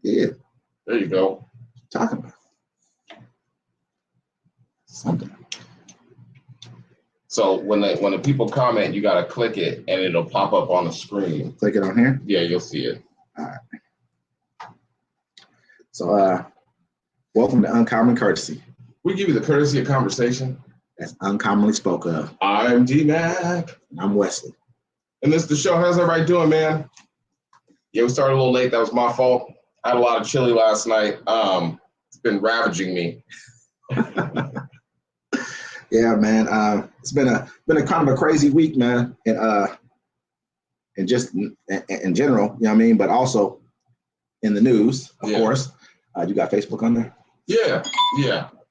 Yeah. There you go. Talking about something. So when the people comment, you gotta click it and it'll pop up on the screen. Click it on here? Yeah, you'll see it. All right. So welcome to Uncommon Courtesy. We give you the courtesy of conversation. That's uncommonly spoke of. I'm D-Mac. I'm Wesley. And this is the show. How's everybody doing, man? Yeah, we started a little late. That was my fault. I had a lot of chili last night. It's been ravaging me. Yeah, man. It's been a kind of a crazy week, man. And just in general, you know what I mean? But also in the news, of course. You got Facebook on there? Yeah.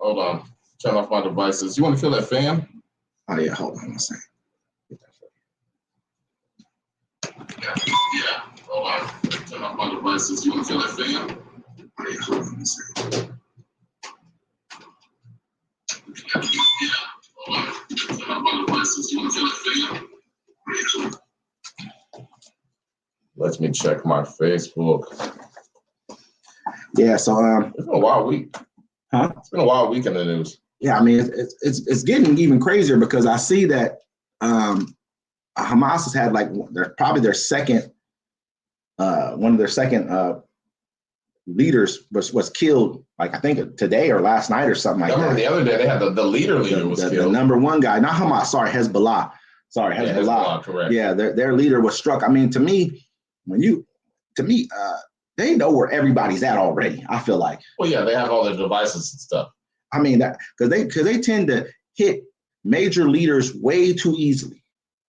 Hold on. Turn off my devices. You want to kill that fan? Oh, yeah. Hold on a second. Yeah. Hold on. Turn off my devices. You want to kill that fan? Oh, yeah. Hold on a second. Yeah. Hold on. Turn off my devices. You want to kill that fan? Let me check my Facebook. Yeah, so it's been a wild week. Huh? It's been a wild week in the news. Yeah, I mean it's getting even crazier because I see that Hamas has had like probably their second one of their second leaders was killed, like I think today or last night or something like that. I remember the other day they had the leader was killed. The number one guy, not Hamas, sorry, Hezbollah. Sorry, Hezbollah. Hezbollah, correct. Yeah, their leader was struck. I mean, to me, they know where everybody's at already, I feel like. Well, yeah, they have all their devices and stuff. I mean, that because they tend to hit major leaders way too easily.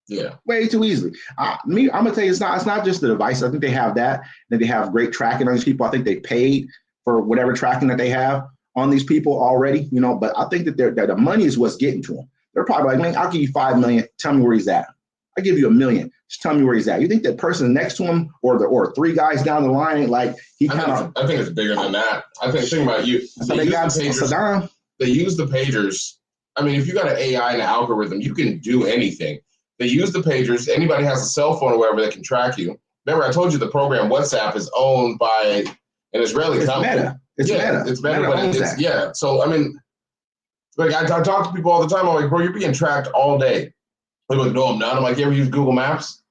Yeah. Way too easily. I'm gonna tell you, it's not just the device. I think they have that. Then they have great tracking on these people. I think they paid for whatever tracking that they have on these people already, you know, but I think that the money is what's getting to them. They're probably like, man, I'll give you $5 million. Tell me where he's at. I give you $1 million. Just tell me where he's at. You think that person next to him or three guys down the line, like he kind of. I think it's bigger than that. I think about you. So they got Saddam. They use the pagers. I mean, if you got an AI and an algorithm, you can do anything. They use the pagers. Anybody has a cell phone or whatever that can track you. Remember, I told you the program WhatsApp is owned by an Israeli company. Meta. It's Meta. It's Meta, but it's yeah. So I mean, like I talk to people all the time. I'm like, bro, you're being tracked all day. They're like, no, I'm not. I'm like, you ever use Google Maps?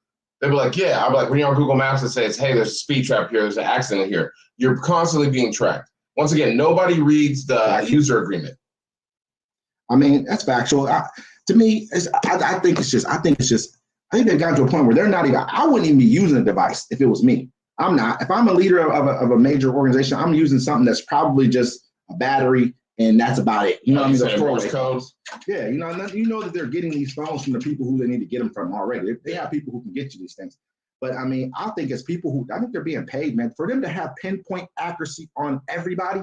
They'd be like, yeah. I'm like, when you're on Google Maps, it says, hey, there's a speed trap here. There's an accident here. You're constantly being tracked. Once again, nobody reads the user agreement. I mean, that's factual. To me, I think they've gotten to a point where they're not even. I wouldn't even be using a device if it was me. I'm not. If I'm a leader of a major organization, I'm using something that's probably just a battery, and that's about it. You know what I mean? Those Morse codes. Yeah, you know that they're getting these phones from the people who they need to get them from already. They have people who can get you these things. But I mean, I think it's people who I think they're being paid, man, for them to have pinpoint accuracy on everybody.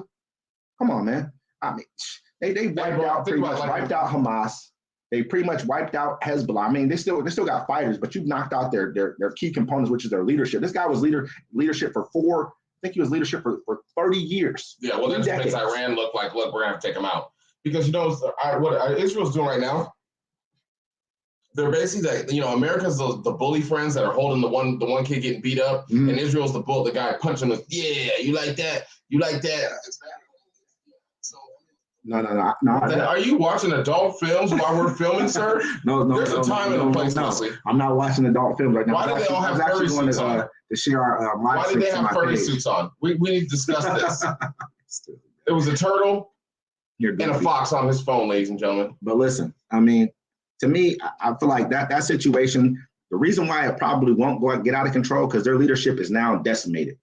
Come on, man. I mean, they wiped out Hamas. They pretty much wiped out Hezbollah. I mean, they still got fighters, but you've knocked out their key components, which is their leadership. This guy was leadership for I think he was leadership for 30 years. Yeah, well, that makes Iran look like, look, we're gonna have to take him out. Because you know what Israel's doing right now? They're basically America's the bully friends that are holding the one kid getting beat up, and Israel's the guy punching the you like that? No. Are you watching adult films while we're filming, sir? No. There's a time and a place, Leslie. I'm not watching adult films right now. Why do they all have furry suits on? To share our live. Why do they have furry suits on? We need to discuss this. It was a turtle and a fox on his phone, ladies and gentlemen. But listen, I mean, to me, I feel like that situation, the reason why it probably won't get out of control because their leadership is now decimated.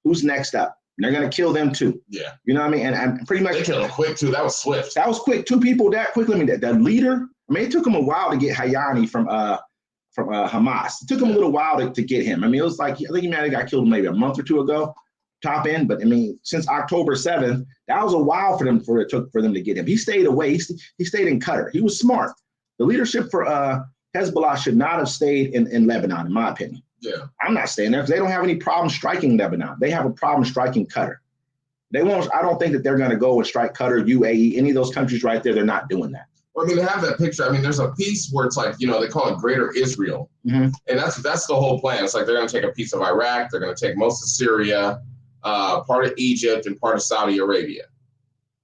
Who's next up? And they're going to kill them too. Yeah. You know what I mean? And pretty much. They killed them quick too. That was swift. That was quick. Two people that quickly. I mean, the leader, I mean, it took him a while to get Hayani from Hamas. It took him a little while to get him. I mean, it was like, I think he might have got killed maybe a month or two ago, top end. But I mean, since October 7th, that was a while for them to get him. He stayed away. He stayed in Qatar. He was smart. The leadership for Hezbollah should not have stayed in Lebanon, in my opinion. Yeah. I'm not staying there because they don't have any problem striking Lebanon. They have a problem striking Qatar. They won't. I don't think that they're going to go and strike Qatar, UAE, any of those countries right there. They're not doing that. Well, I mean, they have that picture. I mean, there's a piece where it's like, they call it Greater Israel. And that's the whole plan. It's like they're going to take a piece of Iraq. They're going to take most of Syria. part of Egypt, and part of Saudi Arabia.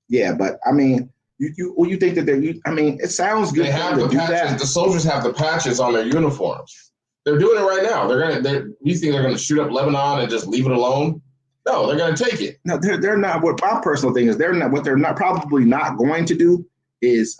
Yeah, but I mean, you think that it sounds good. They have the patches. The soldiers have the patches on their uniforms. They're doing it right now. You think they're gonna shoot up Lebanon and just leave it alone? No, they're gonna take it. No, they're not. What my personal thing is, they're not. What they're not probably not going to do is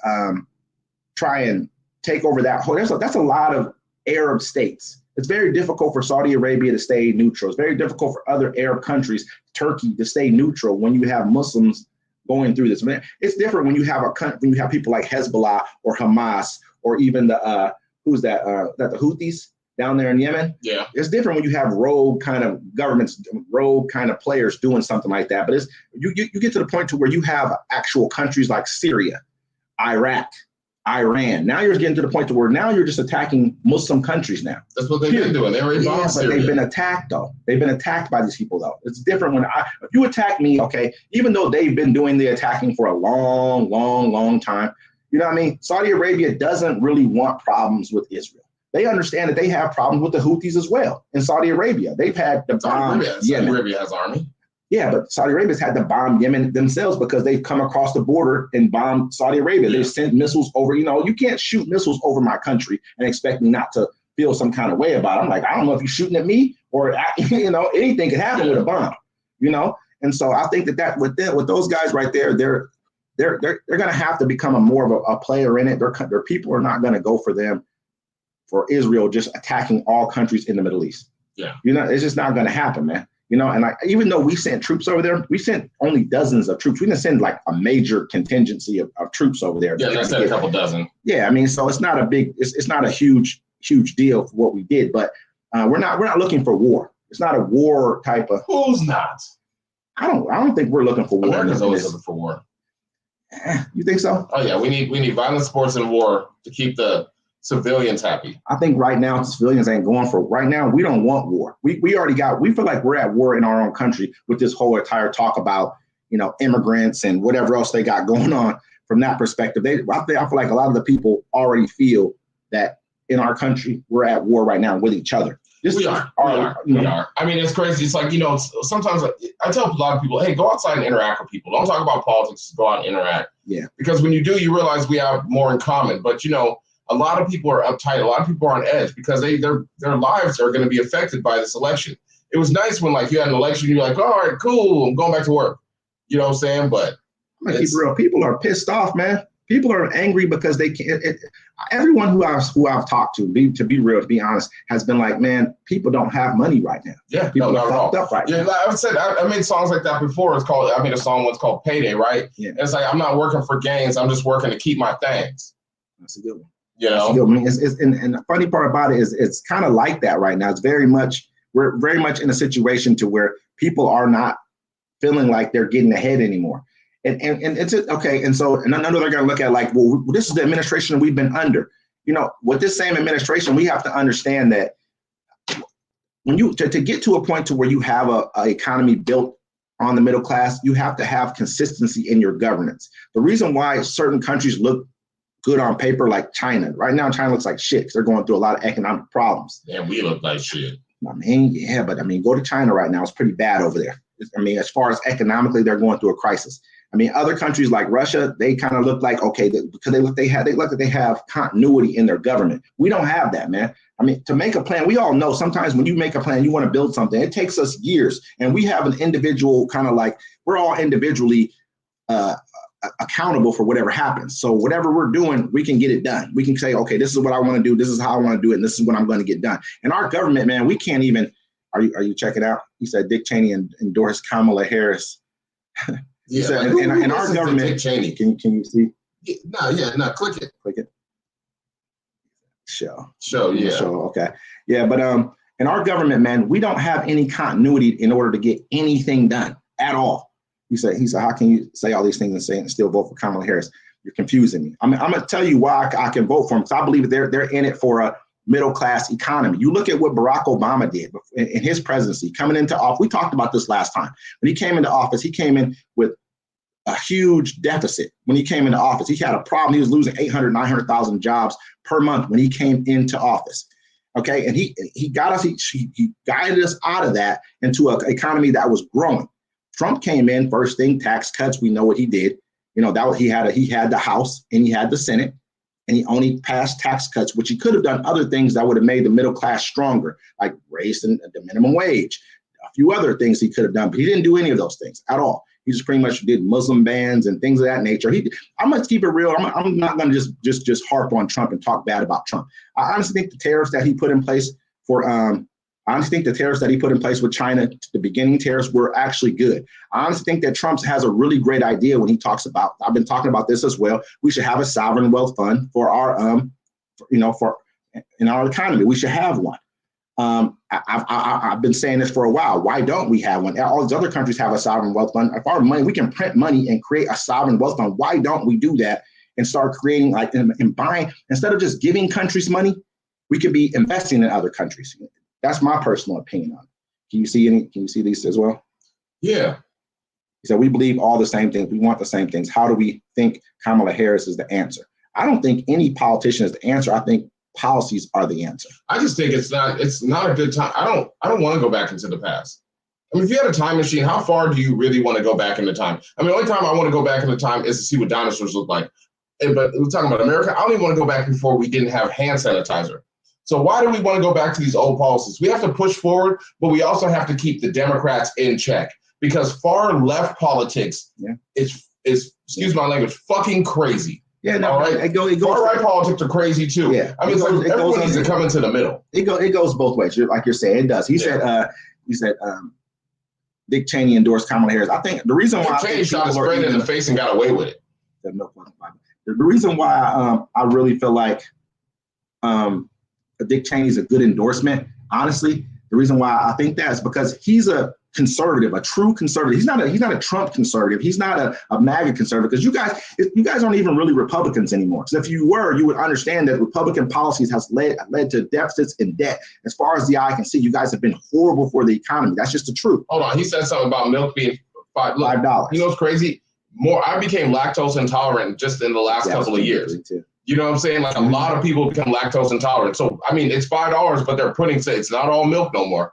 try and take over that whole. That's a lot of Arab states. It's very difficult for Saudi Arabia to stay neutral. It's very difficult for other Arab countries, Turkey, to stay neutral when you have Muslims going through this. It's different when you have people like Hezbollah or Hamas or even the the Houthis down there in Yemen. Yeah, it's different when you have rogue kind of governments, rogue kind of players doing something like that. But you get to the point to where you have actual countries like Syria, Iraq, Iran. Now you're getting to the point to where now you're just attacking Muslim countries now. That's what they've been doing. They already bombed Syria. But they've been attacked though. They've been attacked by these people though. It's different if you attack me, okay, even though they've been doing the attacking for a long, long, long time. You know what I mean? Saudi Arabia doesn't really want problems with Israel. They understand that they have problems with the Houthis as well in Saudi Arabia. They've had the bomb Yemen. Saudi Arabia has army. Yeah, but Saudi Arabia's had to bomb Yemen themselves because they've come across the border and bombed Saudi Arabia. Yeah. They've sent missiles over. You can't shoot missiles over my country and expect me not to feel some kind of way about it. I'm like, I don't know if you're shooting at me or, anything could happen with a bomb, And so I think that with those guys right there, they're going to have to become more of a player in it. Their people are not going to go for them. For Israel just attacking all countries in the Middle East. Yeah. It's just not going to happen, man. And even though we sent troops over there, we sent only dozens of troops. We didn't send like a major contingency of troops over there. Yeah, that's a couple dozen. Yeah, so it's not it's not a huge deal for what we did, but we're not looking for war. It's not a war type of. Who's not? I don't think we're looking for war. America's always looking for war. You think so? Oh yeah, we need violent sports and war to keep the civilians happy. I think right now civilians ain't going for it. Right now we don't want war. We feel like we're at war in our own country with this whole entire talk about immigrants and whatever else they got going on from that perspective. I feel like a lot of the people already feel that in our country we're at war right now with each other. We are. I mean, it's crazy. It's like, sometimes I tell a lot of people, hey, go outside and interact with people. Don't talk about politics. Go out and interact. Yeah. Because when you do, you realize we have more in common. But a lot of people are uptight. A lot of people are on edge because their lives are going to be affected by this election. It was nice when you had an election, you're like, all right, cool, I'm going back to work. You know what I'm saying? But I'm gonna keep it real. People are pissed off, man. People are angry because they can't. Everyone who I've talked to be real, to be honest, has been like, man, people don't have money right now. Yeah, people are fucked up right now. Yeah, I made songs like that before. I made a song once called Payday, right? Yeah. And it's like, I'm not working for gains. I'm just working to keep my things. That's a good one. And the funny part about it is it's kind of like that right now. We're very much in a situation to where people are not feeling like they're getting ahead anymore. And it's okay. And I know they're going to look at like, well, this is the administration we've been under. With this same administration, we have to understand that when to get to a point to where you have a economy built on the middle class, you have to have consistency in your governance. The reason why certain countries look good on paper, like China. Right now, China looks like shit because they're going through a lot of economic problems. And we look like shit. But go to China right now. It's pretty bad over there. As far as economically, they're going through a crisis. Other countries like Russia, they kind of look like, okay, because they look like they have continuity in their government. We don't have that, man. To make a plan, we all know sometimes when you make a plan, you want to build something, it takes us years. And we have an individual kind of like, we're all individually accountable for whatever happens. So whatever we're doing, we can get it done. We can say, okay, this is what I want to do. This is how I want to do it. And this is what I'm going to get done. And our government, man, we can't even, are you checking out? He said Dick Cheney endorsed Kamala Harris. Yeah, said, and our government, Dick Cheney. Can you see? No, click it. Click it. Show, yeah. Show, okay. Yeah, but in our government, man, we don't have any continuity in order to get anything done at all. He said, how can you say all these things and still vote for Kamala Harris? You're confusing me. I'm going to tell you why I can vote for him, because I believe that they're in it for a middle-class economy. You look at what Barack Obama did in his presidency, coming into office. We talked about this last time. When he came into office, he came in with a huge deficit. When he came into office, he had a problem. He was losing 800,000, 900,000 jobs per month when he came into office. Okay, and he got us. He guided us out of that into an economy that was growing. Trump came in first thing, tax cuts. We know what he did. He had the House and he had the Senate, and he only passed tax cuts, which he could have done other things that would have made the middle class stronger, like raising the minimum wage, a few other things he could have done, but he didn't do any of those things at all. He just pretty much did Muslim bans and things of that nature. I'm going to keep it real. I'm not going to just harp on Trump and talk bad about Trump. I honestly think the tariffs that he put in place with China, the beginning tariffs, were actually good. I honestly think that Trump has a really great idea when he talks about, I've been talking about this as well, we should have a sovereign wealth fund for our, in our economy. We should have one. I've been saying this for a while. Why don't we have one? All these other countries have a sovereign wealth fund. If our money, we can print money and create a sovereign wealth fund. Why don't we do that and start creating and buying, instead of just giving countries money, we could be investing in other countries. That's my personal opinion on it. Can you see these as well? Yeah. So we believe all the same things. We want the same things. How do we think Kamala Harris is the answer? I don't think any politician is the answer. I think policies are the answer. I just think it's not a good time. I don't want to go back into the past. I mean, if you had a time machine, how far do you really want to go back into time? I mean, the only time I want to go back into time is to see what dinosaurs look like. But we're talking about America. I don't even want to go back before we didn't have hand sanitizer. So why do we want to go back to these old policies? We have to push forward, but we also have to keep the Democrats in check, because far left politics is excuse my language, fucking crazy. Yeah, no, all right. Far right politics are crazy too. Yeah, I mean, everyone needs to come into the middle. It goes both ways. Like you're saying, it does. He said Dick Cheney endorsed Kamala Harris. I think the reason why Dick Cheney shot his friend in the face and got away with it. The reason why I really feel like Dick Cheney is a good endorsement, honestly, the reason why I think that is because he's a conservative, a true conservative. He's not a Trump conservative. He's not a MAGA conservative, because you guys aren't even really Republicans anymore. Because if you were, you would understand that Republican policies has led to deficits and debt. As far as the eye can see, you guys have been horrible for the economy. That's just the truth. Hold on, he said something about milk being $5. You know what's crazy? I became lactose intolerant just in the last couple of years. You know what I'm saying? Like, a lot of people become lactose intolerant. So, I mean, it's $5, but they're it's not all milk no more.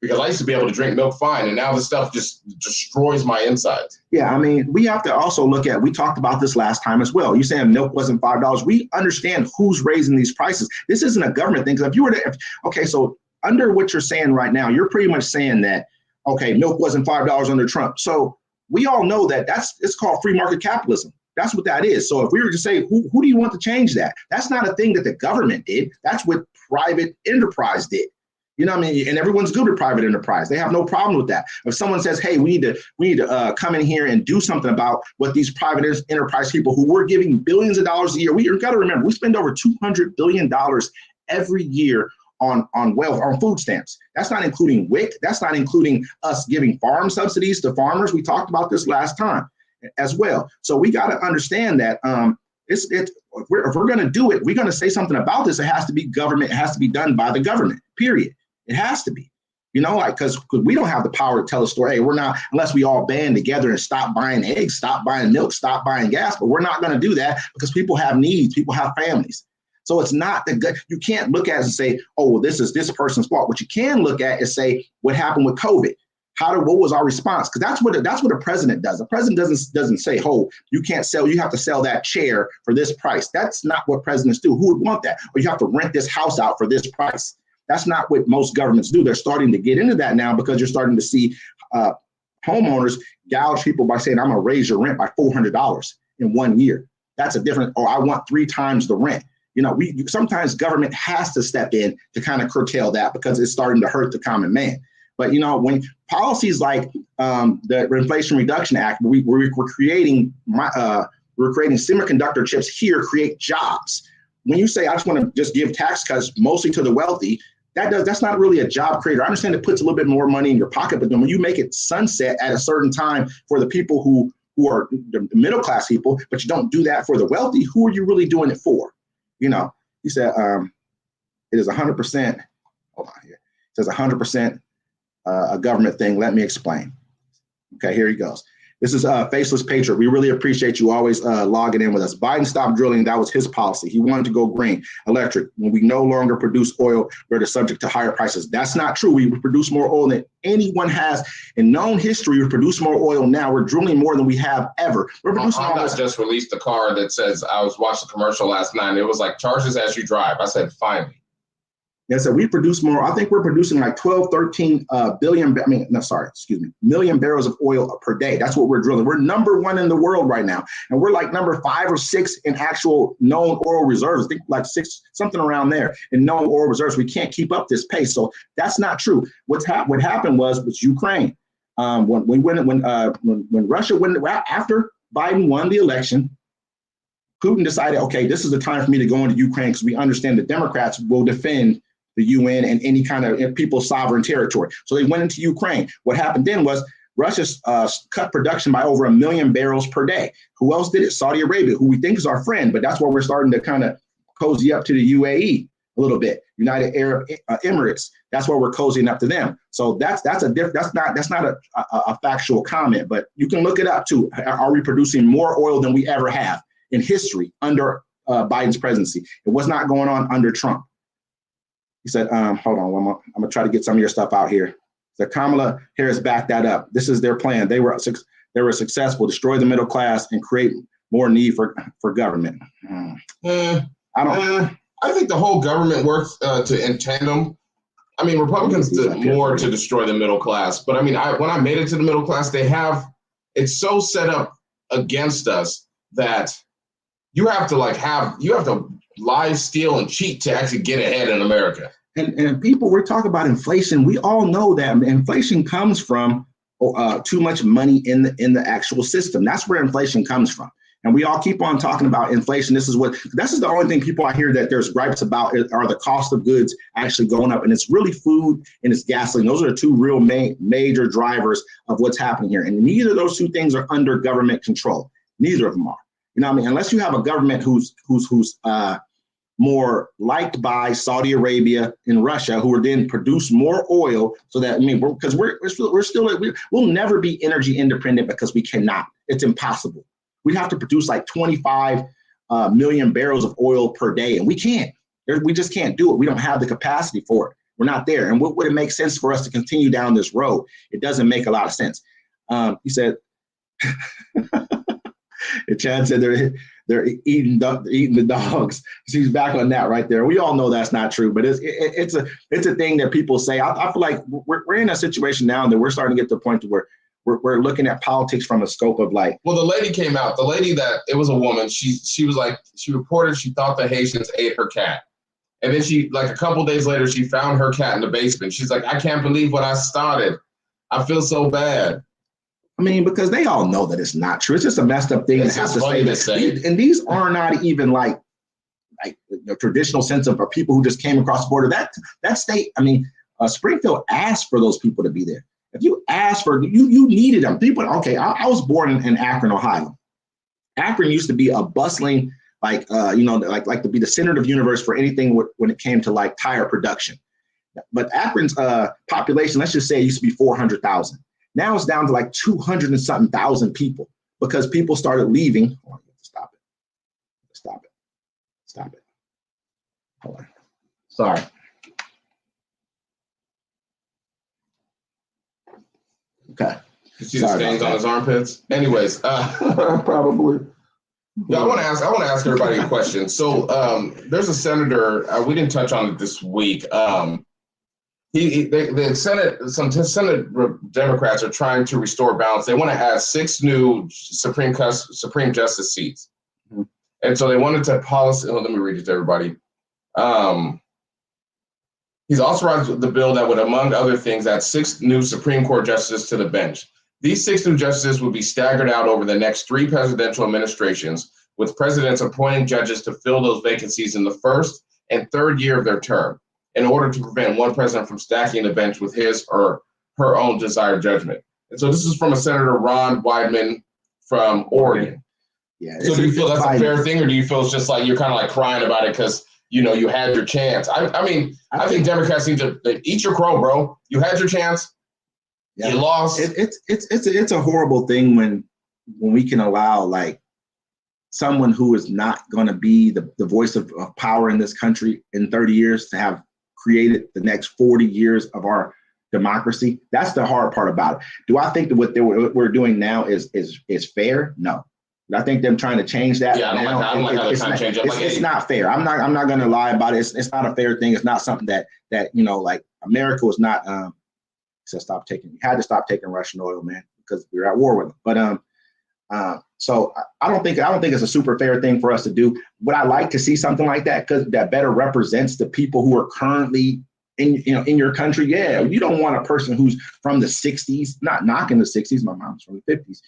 Because I used to be able to drink milk fine, and now this stuff just destroys my insides. Yeah, I mean, we have to also look at, we talked about this last time as well. You're saying milk wasn't $5. We understand who's raising these prices. This isn't a government thing. Because if you were to, so under what you're saying right now, you're pretty much saying that, okay, milk wasn't $5 under Trump. So we all know that it's called free market capitalism. That's what that is. So if we were to say, who do you want to change that? That's not a thing that the government did. That's what private enterprise did. You know what I mean? And everyone's good with private enterprise. They have no problem with that. If someone says, hey, we need to come in here and do something about what these private enterprise people who we're giving billions of dollars a year, you've got to remember, we spend over $200 billion every year on food stamps. That's not including WIC. That's not including us giving farm subsidies to farmers. We talked about this last time as well. So we got to understand that if we're going to do it, we're going to say something about this. It has to be government. It has to be done by the government, period. It has to be, because we don't have the power to tell a story. Hey, we're not, unless we all band together and stop buying eggs, stop buying milk, stop buying gas. But we're not going to do that because people have needs. People have families. So it's not you can't look at it and say, oh, well, this is this person's fault. What you can look at is say, what happened with COVID? What was our response? Because that's what a president does. A president doesn't say, oh, you have to sell that chair for this price. That's not what presidents do. Who would want that? Or you have to rent this house out for this price. That's not what most governments do. They're starting to get into that now, because you're starting to see homeowners gouge people by saying, I'm going to raise your rent by $400 in 1 year. That's a different, I want 3 times the rent. Sometimes government has to step in to kind of curtail that, because it's starting to hurt the common man. But, when policies like the Inflation Reduction Act, we're creating semiconductor chips here, create jobs. When you say, I just want to just give tax cuts mostly to the wealthy, that's not really a job creator. I understand it puts a little bit more money in your pocket, but then when you make it sunset at a certain time for the people who are the middle class people, but you don't do that for the wealthy, who are you really doing it for? You said it is 100%. Hold on here. It says 100% a government thing. Let me explain. Okay, here he goes. This is Faceless Patriot. We really appreciate you always logging in with us. Biden stopped drilling. That was his policy. He wanted to go green, electric. When we no longer produce oil, we're subject to higher prices. That's not true. We produce more oil than anyone has in known history. We produce more oil now. We're drilling more than we have ever. We're producing almost just released a car that says, I was watching the commercial last night. It was like, charge this as you drive. I said, finally. Yeah, so we produce more. I think we're producing like 12, 13 million barrels of oil per day. That's what we're drilling. We're number one in the world right now. And we're like number 5 or 6 in actual known oil reserves. I think like 6, something around there in known oil reserves. We can't keep up this pace. So that's not true. What happened was Ukraine. When Russia went, after Biden won the election, Putin decided, okay, this is the time for me to go into Ukraine because we understand the Democrats will defend the UN and any kind of people's sovereign territory. So they went into Ukraine. What happened then was Russia cut production by over 1 million barrels per day. Who else did it? Saudi Arabia, who we think is our friend, but that's where we're starting to kind of cozy up to the UAE a little bit. United Arab Emirates. That's where we're cozying up to them. So that's not a factual comment, but you can look it up too. Are we producing more oil than we ever have in history under Biden's presidency? It was not going on under Trump. He said, hold on, I'm gonna try to get some of your stuff out here. So Kamala Harris backed that up. This is their plan. They were successful, destroy the middle class and create more need for government. I think the whole government works in tandem. I mean, Republicans did more to destroy the middle class, but I mean, when I made it to the middle class, it's so set up against us that you have to lie, steal, and cheat to actually get ahead in America. And people, we're talking about inflation. We all know that inflation comes from too much money in the actual system. That's where inflation comes from. And we all keep on talking about inflation. This is the only thing people I hear that there's gripes about are the cost of goods actually going up. And it's really food and it's gasoline. Those are the two real major drivers of what's happening here. And neither of those two things are under government control. Neither of them are. You know what I mean? Unless you have a government who's more liked by Saudi Arabia and Russia, who are then produce more oil, so that we'll never be energy independent because we cannot. It's impossible. We have to produce like 25 million barrels of oil per day, and we can't. We just can't do it. We don't have the capacity for it. We're not there. And would it make sense for us to continue down this road? It doesn't make a lot of sense. He said. And Chad said they're eating the dogs. She's back on that right there. We all know that's not true, but it's a thing that people say. I feel like we're in a situation now that we're starting to get to the point where we're looking at politics from a scope of like. Well, the lady came out. The lady it was a woman. She was like, she reported she thought the Haitians ate her cat, and then she a couple days later she found her cat in the basement. She's like, I can't believe what I started. I feel so bad. I mean, because they all know that it's not true. It's just a messed up thing to have to say. And these are not even like the traditional sense of people who just came across the border. That state, I mean, Springfield asked for those people to be there. If you asked for, you needed them. People, okay, I was born in Akron, Ohio. Akron used to be a bustling, like to be the center of the universe for anything when it came to like tire production. But Akron's population, let's just say, it used to be 400,000. Now it's down to like 200 and something thousand people because people started leaving. Oh, stop it. Hold on. Sorry. Okay. You see the stains on his armpits? Anyways, probably. Yeah, I want to ask everybody a question. So there's a senator, we didn't touch on it this week. Some Senate Democrats are trying to restore balance. They want to add 6 new Supreme Justice seats. Mm-hmm. And so they wanted to let me read it to everybody. He's authorized the bill that would, among other things, add 6 new Supreme Court justices to the bench. These 6 new justices would be staggered out over the next 3 presidential administrations, with presidents appointing judges to fill those vacancies in the first and third year of their term, in order to prevent one president from stacking the bench with his or her own desired judgment. And so this is from a Senator Ron Wyden from Oregon. Yeah. So do you feel that's a fair thing, or do you feel it's just like you're kind of like crying about it because you had your chance? I think Democrats need to eat your crow, bro. You had your chance. Yeah. You lost. It's a horrible thing when when we can allow like someone who is not going to be the voice of power in this country in 30 years to have created the next 40 years of our democracy. That's the hard part about it. Do I think that what we're doing now is fair? No. I think them trying to change that. Yeah, I don't like how they're trying to change it. It's not fair. I'm not going to lie about it. It's not a fair thing. It's not something that like America was not. So we had to stop taking Russian oil, man, because we were at war with them. But so I don't think it's a super fair thing for us to do. Would I like to see something like that because that better represents the people who are currently in your country? Yeah, you don't want a person who's from the 60s, not knocking the 60s. My mom's from the 50s,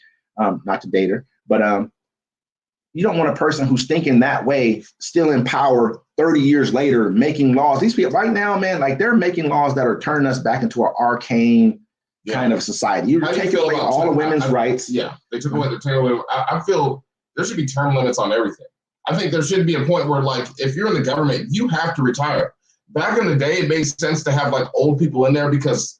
not to date her, but you don't want a person who's thinking that way, still in power 30 years later, making laws. These people right now, man, like they're making laws that are turning us back into an arcane kind of society. You're taking away all the women's rights. Yeah, they took away the tail. I feel there should be term limits on everything. I think there should be a point where, like, if you're in the government, you have to retire. Back in the day, it made sense to have like old people in there because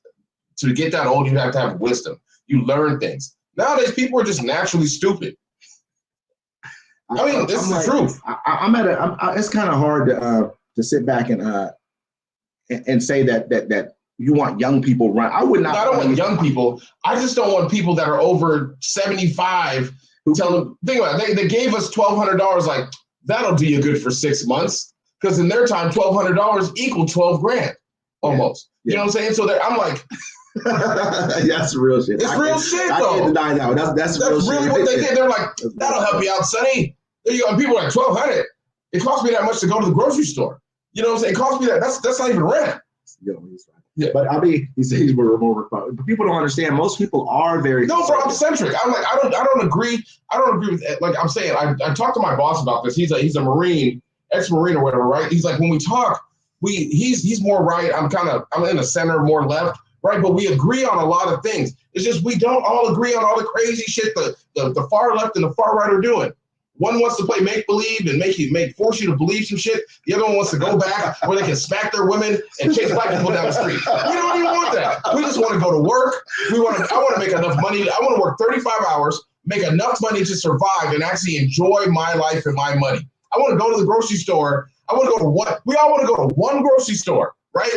to get that old, you have to have wisdom. You learn things. Nowadays, people are just naturally stupid. I mean, this is the truth. It's kind of hard to sit back and say that you want young people run. I would not. I don't want young people. I just don't want people that are over 75 who tell them. Think about it. They gave us $1,200. Like that'll do you good for 6 months. Because in their time, $1,200 equaled 12 grand almost. Yeah. You know what I'm saying? So I'm like. That's real shit. It's real shit, though. I can't deny that. That's real really shit. What they did. They're like, that'll help you out, Sonny. There you go. And people are like, $1,200. It cost me that much to go to the grocery store. You know what I'm saying? It cost me that. That's not even rent. Yeah. But I mean, he says he's more remote. But people don't understand. Most people are very. No, bro, I'm centric. I'm like, I don't agree. I don't agree with. Like I'm saying, I talked to my boss about this. He's a Marine, ex-Marine or whatever, right? He's like, when we talk, he's more right. I'm in the center, more left. Right, but we agree on a lot of things. It's just we don't all agree on all the crazy shit the far left and the far right are doing. One wants to play make believe and force you to believe some shit. The other one wants to go back where they can smack their women and chase black people down the street. We don't even want that. We just want to go to work. I want to make enough money. I want to work 35 hours, make enough money to survive and actually enjoy my life and my money. I want to go to the grocery store. We all want to go to one grocery store, right?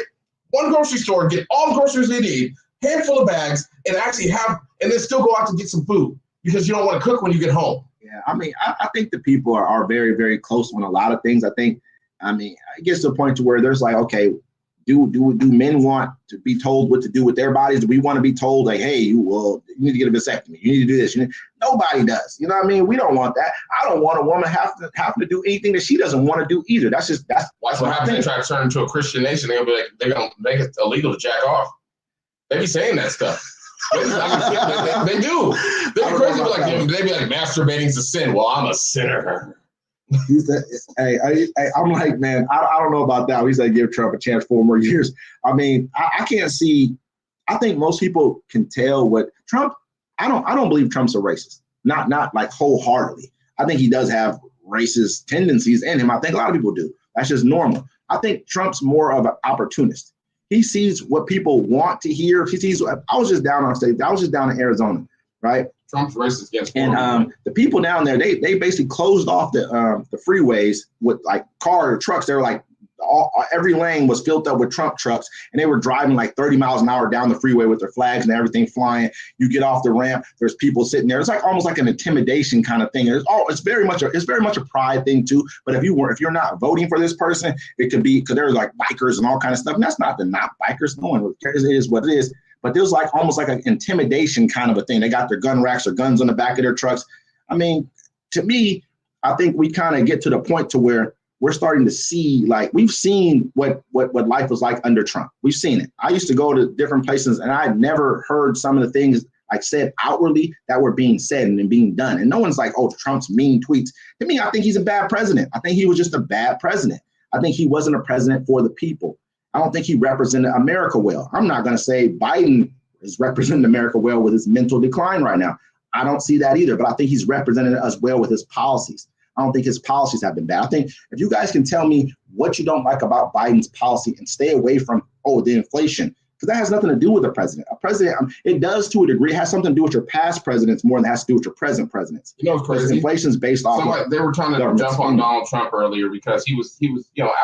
One grocery store and get all the groceries we need, handful of bags, and actually and then still go out to get some food because you don't want to cook when you get home. Yeah, I mean, I think the people are very, very close on a lot of things. It gets to a point to where there's like, okay, do men want to be told what to do with their bodies? Do we want to be told like, hey, you need to get a vasectomy, you need to do this? Nobody does. You know what I mean? We don't want that. I don't want a woman have to do anything that she doesn't want to do either. That's what happens. They try to turn into a Christian nation. They're gonna be like, they're gonna make it illegal to jack off. They be saying that stuff. They do. They're crazy. They be like, masturbating's a sin. Well, I'm a sinner. He said, hey, I'm like, man, I don't know about that. He said, give Trump a chance 4 more years. I mean, I can't see. I think most people can tell what Trump. I don't believe Trump's a racist. Not like wholeheartedly. I think he does have racist tendencies in him. I think a lot of people do. That's just normal. I think Trump's more of an opportunist. He sees what people want to hear. He sees. I was just down on stage. I was just down in Arizona, right? Trump's racist against and the people down there, they basically closed off the freeways with like trucks. They were like every lane was filled up with Trump trucks, and they were driving like 30 miles an hour down the freeway with their flags and everything flying. You get off the ramp, there's people sitting there. It's like almost like an intimidation kind of thing. It's very much a pride thing too. But if you're not voting for this person, it could be because there's like bikers and all kind of stuff. And that's not bikers. No one cares. It is what it is. But there's like almost like an intimidation kind of a thing. They got their gun racks or guns on the back of their trucks. I mean, to me, I think we kind of get to the point to where we're starting to see, like, we've seen what life was like under Trump. We've seen it. I used to go to different places and I had never heard some of the things like said outwardly that were being said and being done. And no one's like, oh, Trump's mean tweets. To me, I think he's a bad president. I think he was just a bad president. I think he wasn't a president for the people. I don't think he represented America well. I'm not going to say Biden is representing America well with his mental decline right now. I don't see that either, but I think he's represented us well with his policies. I don't think his policies have been bad. I think if you guys can tell me what you don't like about Biden's policy and stay away from, the inflation. because that has nothing to do with a president. A president, it does to a degree. It has something to do with your past presidents more than it has to do with your present presidents. You know, it's crazy. Inflation is based off. Somebody, they were trying to jump on Donald Trump earlier because he was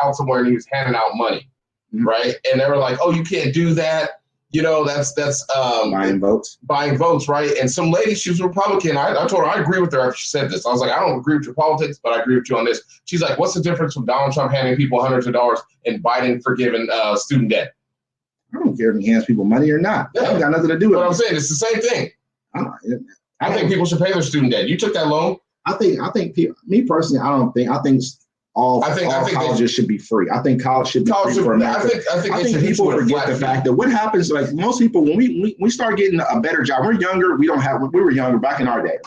out somewhere and he was handing out money, right? And they were like, "Oh, you can't do that." That's buying votes. Buying votes, right? And some lady, she was a Republican. I told her I agree with her after she said this. I was like, I don't agree with your politics, but I agree with you on this. She's like, what's the difference from Donald Trump handing people hundreds of dollars and Biden forgiving student debt? I don't care if he hands people money or not. Yeah. That got nothing to do with it. But I'm saying it's the same thing. I think people should pay their student debt. You took that loan. I think people, me personally, I think all colleges should be free. I think college should be free for America. I think people forget the fact that what happens, like most people, when we start getting a better job, we're younger. We were younger back in our day.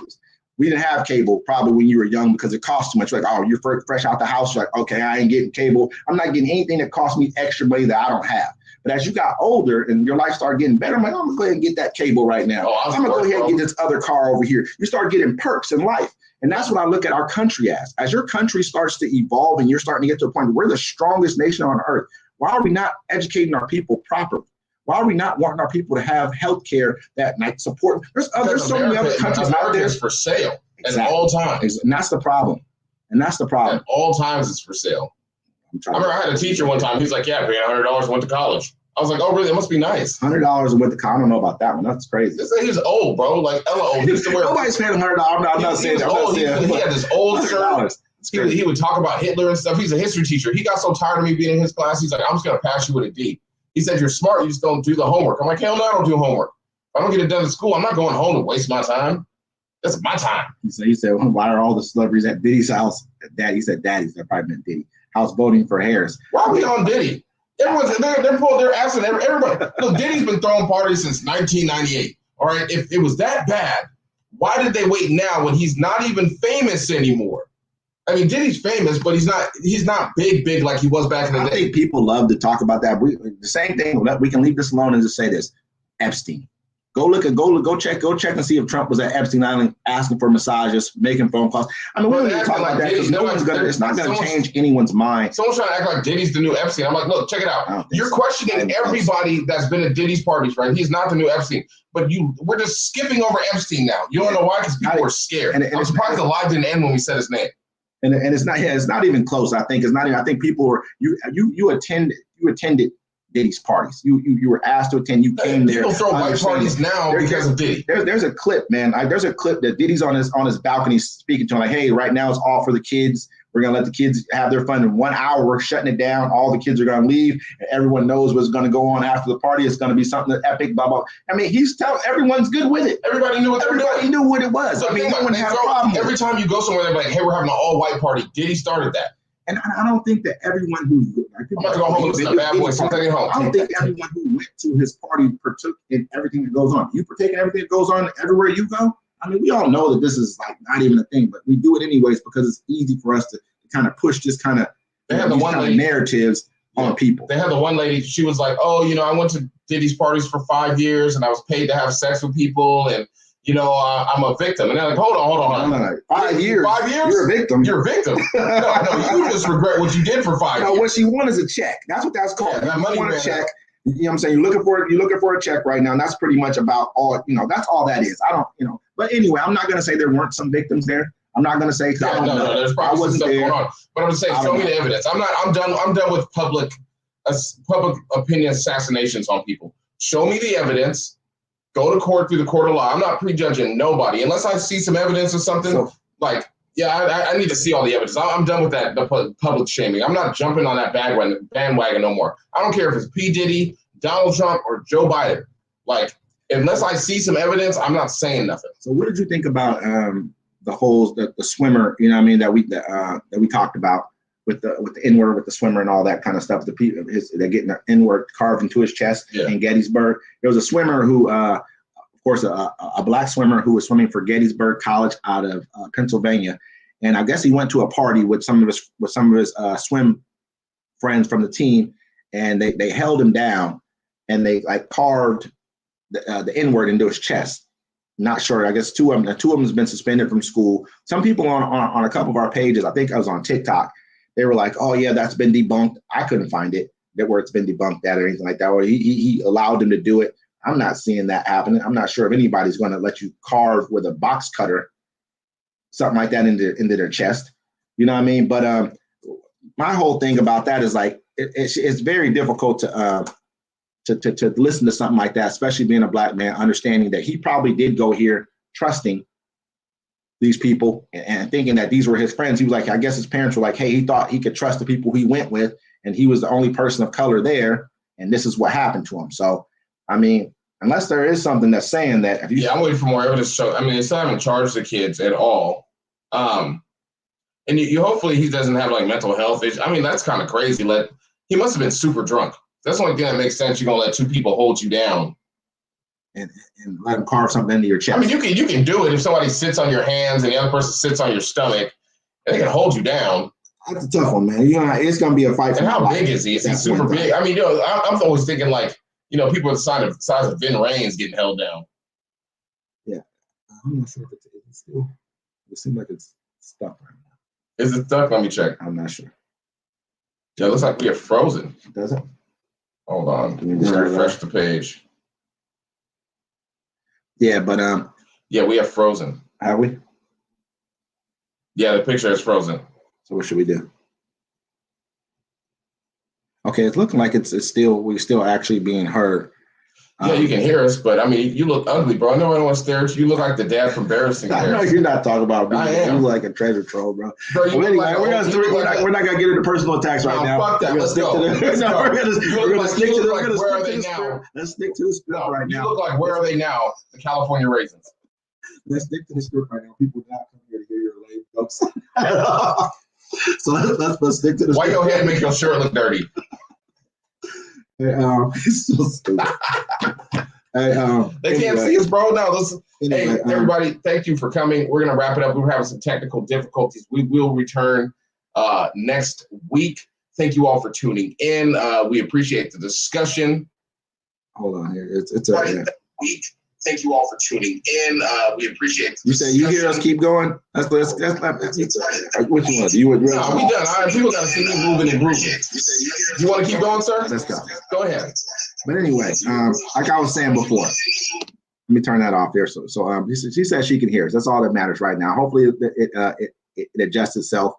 We didn't have cable probably when you were young because it cost too much. Like, oh, you're fresh out the house. You're like, okay, I ain't getting cable. I'm not getting anything that costs me extra money that I don't have. But as you got older and your life started getting better, I'm like, I'm going to go ahead and get that cable right now. I'm going to go ahead and get this other car over here. You start getting perks in life. And that's what I look at our country as. As your country starts to evolve and you're starting to get to a point where we're the strongest nation on earth, why are we not educating our people properly? Why are we not wanting our people to have health care that might support? There's so many other countries out there. It's for sale at all times. And that's the problem. At all times it's for sale. I remember I had a teacher one time. He's like, yeah, paying $100 went to college. I was like, oh, really? It must be nice. $100 went to college. I don't know about that one. That's crazy. He's old, bro. Like, Ella old. Nobody's paying $100. I'm not saying that. He had this old shirt. He would talk about Hitler and stuff. He's a history teacher. He got so tired of me being in his class. He's like, I'm just going to pass you with a D. He said, you're smart. You just don't do the homework. I'm like, hell no, I don't do homework. If I don't get it done at school, I'm not going home to waste my time. That's my time. He said, why are all the celebrities at Diddy's house? Daddy, he said Daddy's. That probably meant Diddy. House voting for Harris. Why are we on Diddy? They're asking everybody. Look, Diddy's been throwing parties since 1998. All right. If it was that bad, why did they wait now when he's not even famous anymore? I mean, Diddy's famous, but he's not big like he was back in the day. I think people love to talk about that. The same thing. We can leave this alone and just say this: Epstein. Go check and see if Trump was at Epstein Island asking for massages, making phone calls. I mean, we don't need to talk about that because it's not going to change anyone's mind. Someone's trying to act like Diddy's the new Epstein. I'm like, look, check it out. You're questioning everybody that's been at Diddy's parties, right? He's not the new Epstein. But we're just skipping over Epstein now. You don't know why? Because people are scared. I'm surprised the live didn't end when we said his name. And it's not even close. I think people were you attended Diddy's parties. You were asked to attend. You came there. People throw white parties now because of Diddy. There's a clip, man. There's a clip that Diddy's on his balcony speaking to him like, "Hey, right now it's all for the kids. We're gonna let the kids have their fun. In 1 hour, we're shutting it down. All the kids are gonna leave, and everyone knows what's gonna go on after the party. It's gonna be something epic, blah blah." I mean, he's telling everyone's good with it. Everybody knew what it was. So I mean, no one had a problem. Every time you go somewhere, they're like, "Hey, we're having an all-white party." Diddy started that. And I don't think that everyone who I'm about to go home and listen to Bad Boys. I don't think everyone who went to his party partook in everything that goes on. You partake in everything that goes on everywhere you go. I mean, we all know that this is like not even a thing, but we do it anyways because it's easy for us to kind of push this kind of narratives on people. They had the one lady. She was like, "Oh, I went to Diddy's parties for 5 years, and I was paid to have sex with people, and." I'm a victim. And they're like, hold on. No. 5 years? 5 years? You're a victim. You're a victim. No, you just regret what you did for 5 years. No, what she won is a check. That's what that's called. Yeah, that money a check. You know what I'm saying? You're looking for a check right now. And that's pretty much about all, that's all that is. But anyway, I'm not going to say there weren't some victims there. I'm not going to say, there's probably some stuff going on. But I'm just saying, show me the evidence. I'm done with public opinion assassinations on people. Show me the evidence. Go to court through the court of law. I'm not prejudging nobody unless I see some evidence or something. I need to see all the evidence. I'm done with that the public shaming. I'm not jumping on that bandwagon no more. I don't care if it's P. Diddy, Donald Trump, or Joe Biden. Like, unless I see some evidence, I'm not saying nothing. So, what did you think about the swimmer? You know what I mean, that we talked about with the N-word, with the swimmer and all that kind of stuff. They're getting the N-word carved into his chest in Gettysburg. There was a swimmer who, of course, a black swimmer who was swimming for Gettysburg College out of Pennsylvania, and I guess he went to a party with some of his swim friends from the team, and they held him down, and they carved the N-word into his chest. Not sure. I guess two of them has been suspended from school. Some people on a couple of our pages, I think I was on TikTok. They were like, "Oh yeah, that's been debunked." I couldn't find it, that where it's been debunked at or anything like that, or he allowed them to do it. I'm not seeing that happening. I'm not sure if anybody's going to let you carve with a box cutter, something like that into their chest. You know what I mean? But my whole thing about that is like it's very difficult to listen to something like that, especially being a black man, understanding that he probably did go here trusting these people and thinking that these were his friends. He was like, I guess his parents were like, hey, he thought he could trust the people he went with, and he was the only person of color there, and this is what happened to him. So, I mean, unless there is something that's saying that. I'm waiting for more evidence to show. I mean, they still haven't charged the kids at all. And you hopefully he doesn't have like mental health issues. I mean, that's kind of crazy. He must have been super drunk. That's the only thing that makes sense. You're gonna let two people hold you down and let them carve something into your chest. I mean, you can do it if somebody sits on your hands and the other person sits on your stomach, and they can hold you down. That's a tough one, man. You know, it's gonna be a fight. And how big is he? Is he super big? I mean, I'm always thinking like, people the size of Vin Raines getting held down. Yeah, I'm not sure if it's still. It seems like it's stuck right now. Is it stuck? Let me check. I'm not sure. Yeah, it looks like we are frozen. Does it? Hold on. Let me just refresh the page. Yeah, but yeah, we have frozen. Have we? Yeah, the picture is frozen. So what should we do? Okay, it's looking like we're still actually being heard. Yeah, you can hear us, but I mean, you look ugly, bro. Nobody wants to stare at you. You look like the dad from Embarrassing. I know you're not talking about me. I am. You look like a treasure trove, bro. Bro, we're not gonna get into personal attacks right now. Fuck that. Let's go. We're gonna stick to the Let's stick to the script right now. You look like Where Are They Now? The California Raisins. Let's stick to the script right now. People do not come here to hear your lame jokes. So let's stick to the script. Why your head make your shirt look dirty? It's so stupid. They can't see us, bro. No, listen. Hey, everybody, thank you for coming. We're gonna wrap it up. We're having some technical difficulties. We will return next week. Thank you all for tuning in. We appreciate the discussion. Hold on here. It's a week. Thank you all for tuning in. We appreciate it. You say you hear us keep going? That's what you want. You would no, we done. All right, people got to see me moving and grooving. You want to keep going, sir? Let's go. Go ahead. But anyway, like I was saying before, let me turn that off there. So she says she can hear us. That's all that matters right now. Hopefully it adjusts itself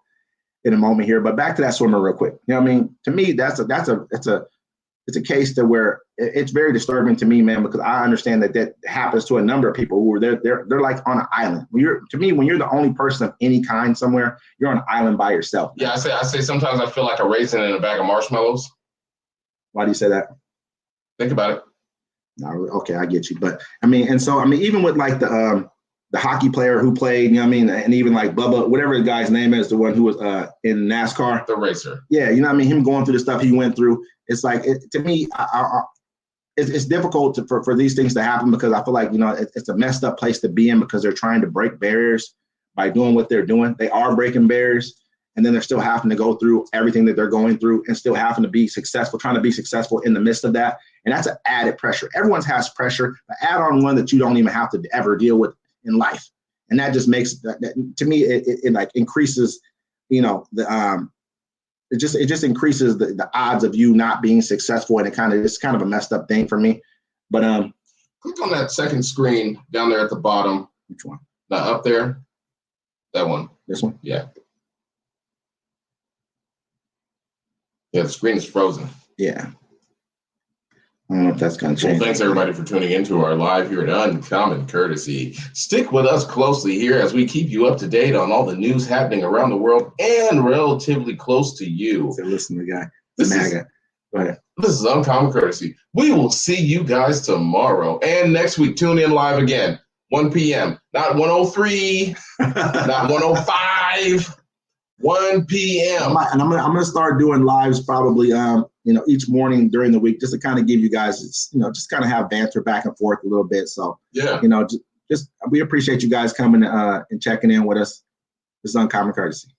in a moment here. But back to that swimmer real quick. You know what I mean? To me, it's a case that where it's very disturbing to me, man, because I understand that happens to a number of people who are they're like on an island. When you're the only person of any kind somewhere, you're on an island by yourself. Yeah, I say sometimes I feel like a raisin in a bag of marshmallows. Why do you say that? Think about it. No, okay, I get you. But I mean, even with like the hockey player who played, you know what I mean, and even like Bubba, whatever the guy's name is, the one who was in NASCAR, the racer. Yeah, you know what I mean, him going through the stuff he went through. It's like to me, it's difficult for these things to happen because I feel like it's a messed up place to be in because they're trying to break barriers by doing what they're doing. They are breaking barriers, and then they're still having to go through everything that they're going through and still having to be successful, trying to be successful in the midst of that. And that's an added pressure. Everyone has pressure, but add on one that you don't even have to ever deal with in life. And that just makes that to me, it like increases, it just increases the odds of you not being successful. And it's kind of a messed up thing for me. But click on that second screen down there at the bottom. Which one? Up there. That one. This one? Yeah. Yeah, the screen is frozen. Yeah. I don't know if that's going to change. Well, thanks everybody for tuning into our live here at Uncommon Courtesy. Stick with us closely here as we keep you up to date on all the news happening around the world and relatively close to you. So listen to the guy. This is Uncommon Courtesy. We will see you guys tomorrow. And next week, tune in live again, 1 p.m. Not 103, not 105. 1 p.m. And I'm gonna start doing lives probably each morning during the week just to kind of give you guys just kind of have banter back and forth a little bit. So yeah, just we appreciate you guys coming and checking in with us. This is Uncommon Courtesy.